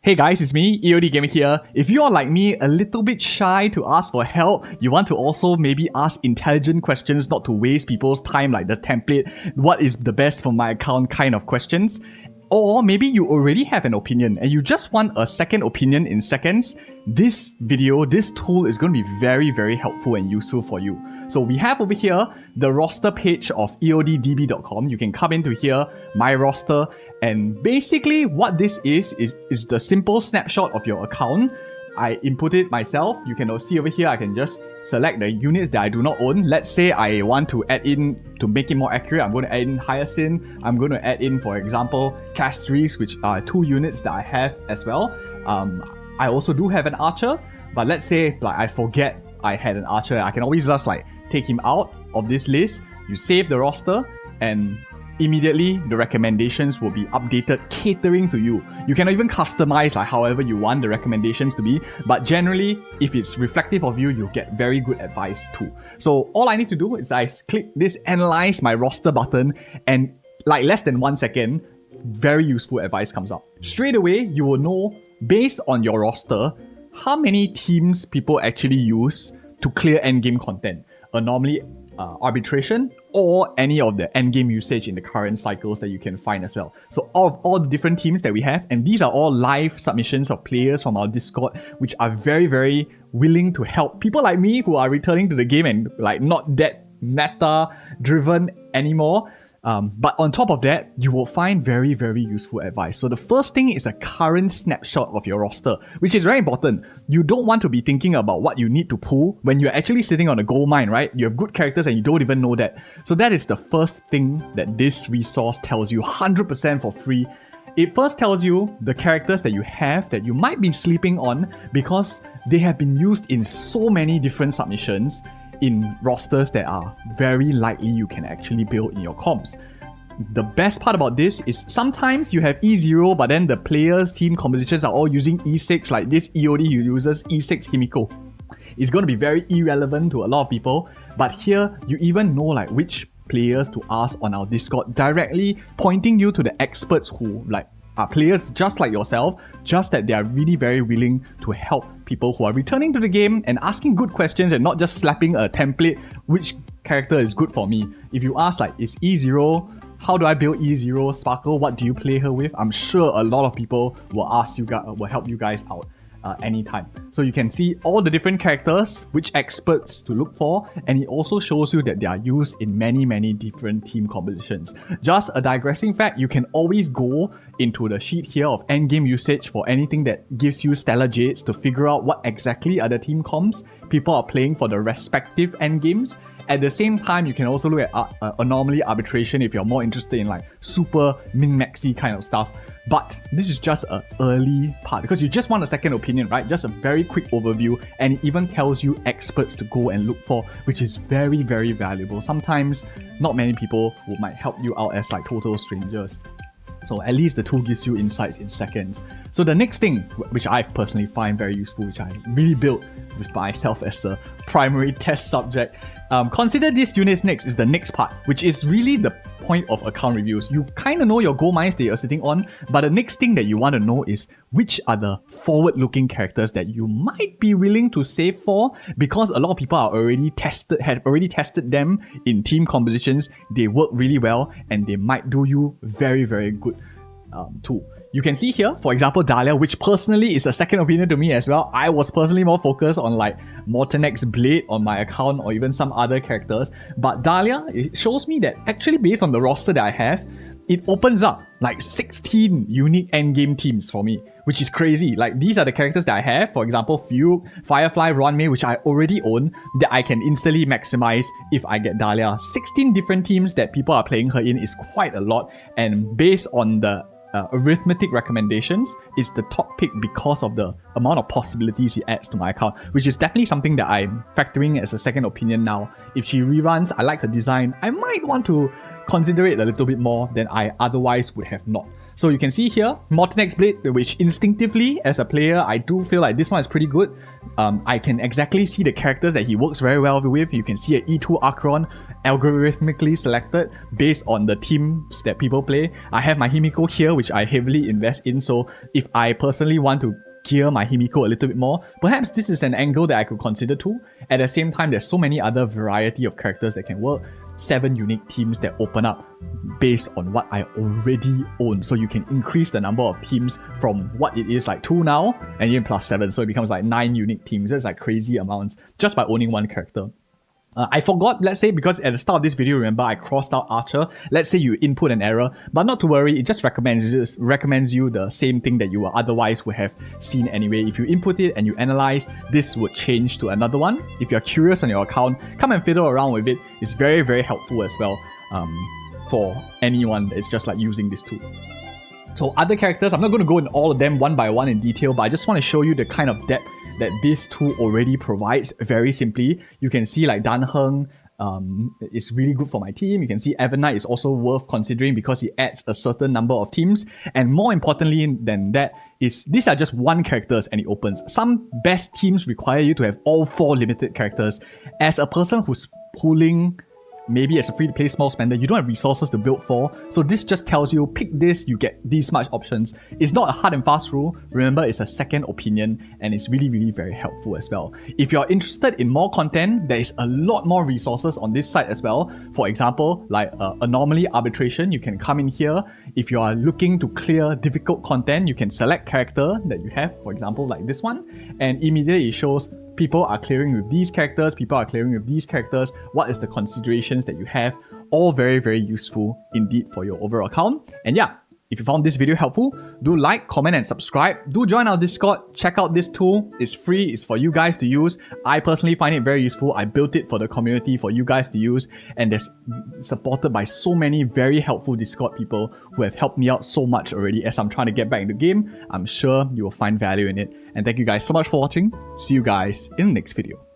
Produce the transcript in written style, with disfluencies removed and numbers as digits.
Hey guys, it's me, EODGamer here. If you are like me, a little bit shy to ask for help, you want to also maybe ask intelligent questions, not to waste people's time like the template, what is the best for my account kind of questions. Or maybe you already have an opinion and you just want a second opinion in seconds, this tool is going to be very helpful and useful for you. So we have over here the roster page of EODDB.com. You can come into here, my roster, and basically what this is the simple snapshot of your account. I input it myself. You can see over here, I can just select the units that I do not own. Let's say I want to add in, to make it more accurate, I'm going to add in Hyacinth. I'm going to add in, for example, Castorice, which are 2 units that I have as well. I also do have an archer, but let's say like I forget I had an archer. I can always just like take him out of this list. You save the roster and immediately the recommendations will be updated catering to you. You can even customize like however you want the recommendations to be, but generally if it's reflective of you, you'll get very good advice too. So all I need to do is I click this analyze my roster button and like less than 1 second, very useful advice comes up. Straight away, you will know based on your roster how many teams people actually use to clear endgame content. Anomaly, arbitration, or any of the endgame usage in the current cycles that you can find as well. So all the different teams that we have, and these are all live submissions of players from our Discord, which are very willing to help people like me who are returning to the game and like not that meta driven anymore. But on top of that, you will find very useful advice. So the first thing is a current snapshot of your roster, which is very important. You don't want to be thinking about what you need to pull when you're actually sitting on a gold mine, right? You have good characters and you don't even know that. So that is the first thing that this resource tells you 100% for free. It first tells you the characters that you have that you might be sleeping on because they have been used in so many different submissions in rosters that are very likely you can actually build in your comps. The best part about this is sometimes you have E0, but then the players' team compositions are all using E6, like this EOD who uses E6 Himiko. It's going to be very irrelevant to a lot of people, but here you even know like which players to ask on our Discord, directly pointing you to the experts who like are players just like yourself, just that they are really very willing to help people who are returning to the game and asking good questions and not just slapping a template, which character is good for me. If you ask like, is E0, how do I build E0, Sparkle, what do you play her with? I'm sure a lot of people will ask you guys, will help you guys out anytime. So you can see all the different characters, which experts to look for, and it also shows you that they are used in many different team compositions. Just a digressing fact, you can always go into the sheet here of endgame usage for anything that gives you stellar jades to figure out what exactly are the team comps people are playing for the respective endgames. At the same time, you can also look at anomaly arbitration if you're more interested in like super min-maxy kind of stuff. But this is just an early part because you just want a second opinion, right? Just a very quick overview, and it even tells you experts to go and look for, which is very valuable. Sometimes not many people might help you out as like total strangers. So at least the tool gives you insights in seconds. So the next thing, which I personally find very useful, which I really built with myself as the primary test subject, consider these units next is the next part, which is really the point of account reviews. You kind of know your gold mines that you're sitting on, but the next thing that you want to know is which are the forward-looking characters that you might be willing to save for, because a lot of people have already tested them in team compositions. They work really well and they might do you very good too. You can see here, for example, Dahlia, which personally is a second opinion to me as well. I was personally more focused on like Mortenek's Blade on my account or even some other characters. But Dahlia, it shows me that actually based on the roster that I have, it opens up like 16 unique endgame teams for me, which is crazy. Like these are the characters that I have. For example, Fugue, Firefly, Yannahjme, which I already own, that I can instantly maximize if I get Dahlia. 16 different teams that people are playing her in is quite a lot. And based on the arithmetic recommendations, is the top pick because of the amount of possibilities it adds to my account, which is definitely something that I'm factoring as a second opinion now. If she reruns, I like her design, I might want to consider it a little bit more than I otherwise would have not. So you can see here, Mortenex Blade, which instinctively, as a player, I do feel like this one is pretty good. I can exactly see the characters that he works very well with. You can see an E2 Archon algorithmically selected based on the teams that people play. I have my Himiko here, which I heavily invest in, so if I personally want to gear my Himiko a little bit more, perhaps this is an angle that I could consider too. At the same time, there's so many other variety of characters that can work. 7 unique teams that open up based on what I already own. So you can increase the number of teams from what it is like 2 now, and even plus 7. So it becomes like 9 unique teams. That's like crazy amounts just by owning one character. I forgot, let's say, because at the start of this video, remember, I crossed out Archer. Let's say you input an error, but not to worry, it just recommends you the same thing that you otherwise would have seen anyway. If you input it and you analyze, this would change to another one. If you're curious on your account, come and fiddle around with it. It's very, very helpful as well for anyone that's just like using this tool. So other characters, I'm not going to go in all of them one by one in detail, but I just want to show you the kind of depth that this tool already provides very simply. You can see like Dan Heng is really good for my team. You can see Evernight is also worth considering because he adds a certain number of teams. And more importantly than that is these are just 1 characters and it opens. Some best teams require you to have all 4 limited characters. As a person who's pulling, maybe as a free-to-play small spender, you don't have resources to build for. So this just tells you, pick this, you get these much options. It's not a hard and fast rule. Remember, it's a second opinion and it's really, really very helpful as well. If you're interested in more content, there is a lot more resources on this site as well. For example, like anomaly arbitration, you can come in here. If you are looking to clear difficult content, you can select character that you have, for example, like this one, and immediately it shows people are clearing with these characters, people are clearing with these characters, what is the considerations that you have, all very, very useful indeed for your overall account. And yeah, if you found this video helpful, do like, comment and subscribe. Do join our Discord, check out this tool. It's free, it's for you guys to use. I personally find it very useful. I built it for the community, for you guys to use, and it's supported by so many very helpful Discord people who have helped me out so much already as I'm trying to get back into the game. I'm sure you will find value in it. And thank you guys so much for watching. See you guys in the next video.